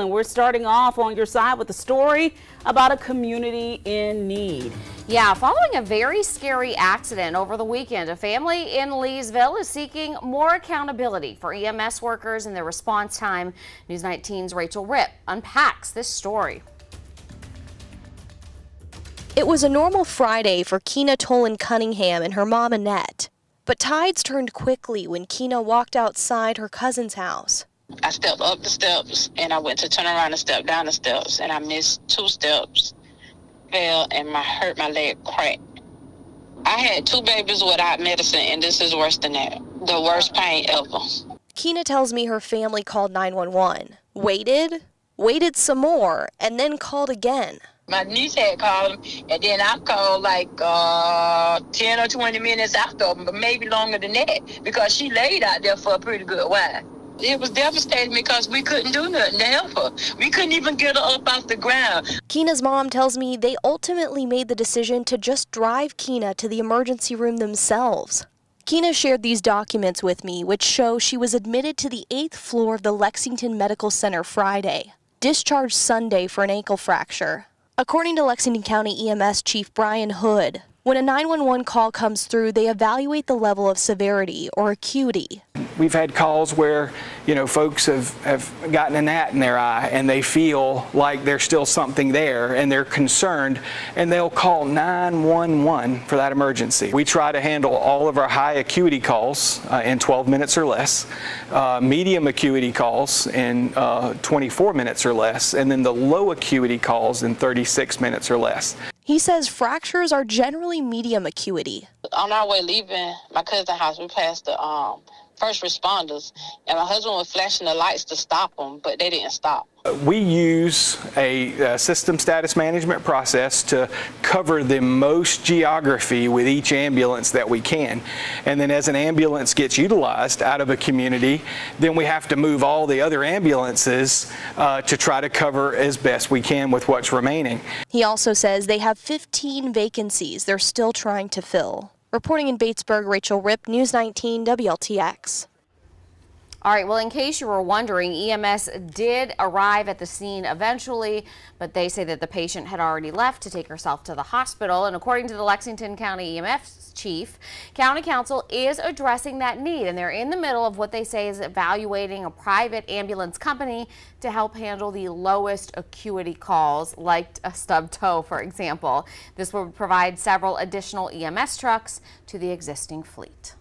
And we're starting off on your side with a story about a community in need. Yeah, following a very scary accident over the weekend, a family in Leesville is seeking more accountability for EMS workers and their response time. News 19's Rachel Ripp unpacks this story. It was a normal Friday for Keena Tolan Cunningham and her mom Annette. But tides turned quickly when Keena walked outside her cousin's house. I stepped up the steps and I went to turn around and step down the steps and I missed 2 steps, fell and hurt my leg cracked. I had 2 babies without medicine and this is worse than that. The worst pain ever. Keena tells me her family called 911, waited some more, and then called again. My niece had called him, and then I called like 10 or 20 minutes after him, but maybe longer than that, because she laid out there for a pretty good while. It was devastating because we couldn't do nothing to help her. We couldn't even get her up off the ground. Keena's mom tells me they ultimately made the decision to just drive Keena to the emergency room themselves. Keena shared these documents with me, which show she was admitted to the 8th floor of the Lexington Medical Center Friday, discharged Sunday for an ankle fracture. According to Lexington County EMS Chief Brian Hood, when a 911 call comes through, they evaluate the level of severity or acuity. We've had calls where, folks have gotten a gnat in their eye and they feel like there's still something there and they're concerned and they'll call 911 for that emergency. We try to handle all of our high acuity calls in 12 minutes or less, medium acuity calls in 24 minutes or less, and then the low acuity calls in 36 minutes or less. He says fractures are generally medium acuity. On our way leaving my cousin's house, we passed the first responders, and my husband was flashing the lights to stop them, but they didn't stop. We use a system status management process to cover the most geography with each ambulance that we can. And then as an ambulance gets utilized out of a community, then we have to move all the other ambulances to try to cover as best we can with what's remaining. He also says they have 15 vacancies they're still trying to fill. Reporting in Batesburg, Rachel Ripp, News 19 WLTX. All right, well, in case you were wondering, EMS did arrive at the scene eventually, but they say that the patient had already left to take herself to the hospital. And according to the Lexington County EMS chief, County Council is addressing that need, and they're in the middle of what they say is evaluating a private ambulance company to help handle the lowest acuity calls, like a stubbed toe, for example. This would provide several additional EMS trucks to the existing fleet.